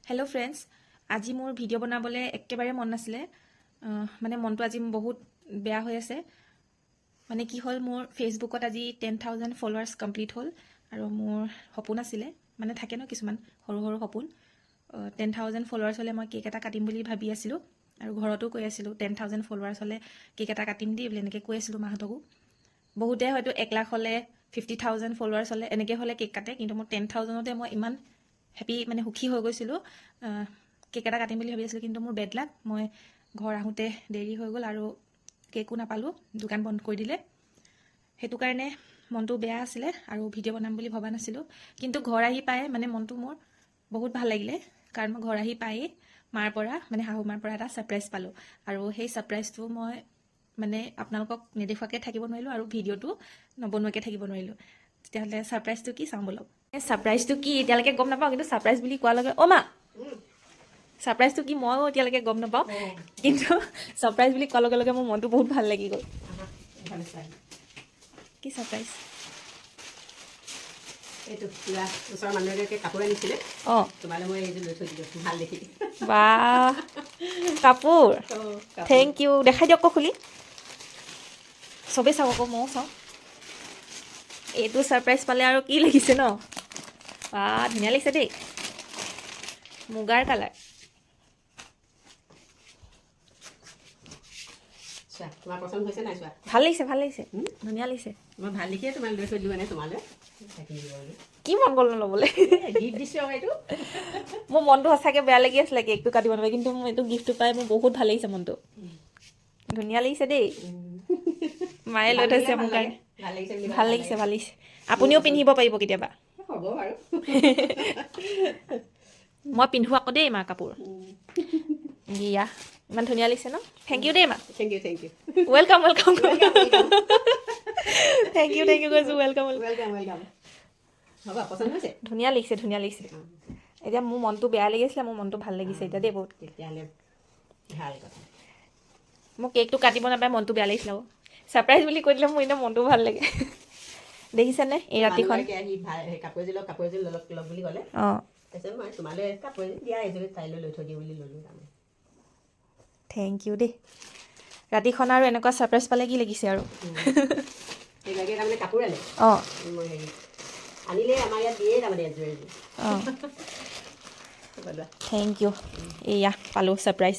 hello friends আজি মোৰ video বনাবলে একেবাৰে মন নাছিলে মানে মনটো আজি বহুত বেয়া হৈ আছে মানে কি হল মোৰ ফেসবুকত আজি 10000 ফলোৱাৰ্স কমপ্লিট হল আৰু মোৰ সপোন আছিল মানে থাকে ন কিছুমান সৰু সৰু সপোন 10000 ফলোৱাৰ্স হলে মই কেক এটা কাটিম বুলি ভাবি আছিলো আৰু ঘৰতো কৈ আছিলো 10000 ফলোৱাৰ্স হলে কেক এটা কাটিম দি বুলি এনেকৈ কৈ আছিলো মাহতকো বহুতে হয়তো 1 লাখ হলে 50000 ফলোৱাৰ্স হলে এনেকৈ হলে কেক কাটে কিন্তু মোৰ 10000তে মই ইমান হ্যাপি মানে সুখী হৈ গৈছিলো কেক এটা কাটিম বুলি ভাবি আছিলো কিন্তু মোৰ বেড লাক মই ঘৰ আহোতে দেৰি হৈ গল আৰু কেকো নাপালো দোকান বন্ধ কৰি দিলে হেতু কাৰণে মনটো বেয়া আছিল আৰু ভিডিও বনাম বুলি ভবা নাছিলো কিন্তু ঘৰ আহি পায় মানে মনটো মোৰ বহুত ভাল লাগিলে কাৰণ মই ঘৰ আহি পায় মাৰ পৰা মানে হাহু মাৰ পৰা এটা সাৰপ্ৰাইজ পালো আৰু সেই সাৰপ্ৰাইজটো মই মানে আপোনালোকক নেদেখুৱাকে থাকিব নোৱাৰিলো আৰু ভিডিওটো নবনোৱাকে থাকিব নোৱাৰিলো তেতিয়াহলে সাৰপ্ৰাইজটো কি চাম বলক সাৰপ্ৰাইজটো কি এতিয়ালৈকে গম নাপাওঁ কিন্তু সাৰপ্ৰাইজ বুলি কোৱা লগে ও মা সাৰপ্ৰাইজটো কি মইও এতিয়ালৈকে গম নাপাওঁ কিন্তু সাৰপ্ৰাইজ বুলি কোৱা লগে মোৰ মনটো বহুত ভাল লাগি গল কি সাৰপ্ৰাইজ এইটো পুৰা ওচৰৰ মানুহকে কাপোৰ আনিছিলে তোমালে মই এইটো লৈ থৈ দিলো ভাল দেখি বাহ কাপোৰ থ্যাংক ইউ দেখাই দিয়ক খুলি সবে চাওক আকৌ মও চাওঁ এইটো সাৰপ্ৰাইজ পালে আৰু কি লাগিছে ন ধুনীয়া লাগিছে দেই মুগাৰ কালাৰ তোমাৰ পছন্দ হৈছে নাই চোৱা ভাল লাগিছে ধুনীয়া লাগিছে মই ভাল দেখিয়ে তোমাক লৈ থৈ দিলো মানে তোমালৈ কি মন গ'ল ল'বলৈ গিফ্ট দিছো এইটো মোৰ মনটো সঁচাকৈ বেয়া লাগি আছিলে কেকটো কাটিব নোৱাৰে কিন্তু মোৰ এইটো গিফ্টটো পাই মোৰ বহুত ভাল লাগিছে মনটো ধুনীয়া লাগিছে দেই মায়ে লৈ থৈছে মোৰ কাৰণে ভাল লাগিছে আপুনিও পিন্ধিব পাৰিব কেতিয়াবা হ'ব বাৰু মই পিন্ধো আকৌ দেই মা কাপোৰ দিয়া ইমান ধুনীয়া লাগিছে ন থেংক ইউ দেই মা thank you welcome thank you কৈছো ৱেলকাম হ'ব পছন্দ হৈছে ধুনীয়া লাগিছে এতিয়া মোৰ মনটো বেয়া লাগিছিলে মোৰ মনটো ভাল লাগিছে এতিয়া দেই বহুত তেতিয়াহ'লে ভাল কথা মোক কেকটো কাটিব নাপায় মনটো বেয়া লাগিছিলে আকৌ সাৰপ্ৰাইজ বুলি কৈ দিলে মোৰ এতিয়া মনটো ভাল লাগে দেখিছেনে এই ৰাতিখন কাপোৰ এযোৰ লওক বুলি ক'লে তাৰপিছত মই তোমালৈ কাপোৰ এযোৰ দিয়া এযোৰ তাইলৈ লৈ থৈ দিওঁ বুলি ল'লোঁ তাৰমানে থেংক ইউ দেই ৰাতিখন আৰু এনেকুৱা সাৰপ্ৰাইজ পালে কি লাগিছে আৰু সেইভাগে তাৰমানে কাপোৰ আনে মই হেৰি আনিলে আমাৰ ইয়াত দিয়ে তাৰমানে এযোৰ থেংক ইউ এয়া পালোঁ সাৰপ্ৰাইজ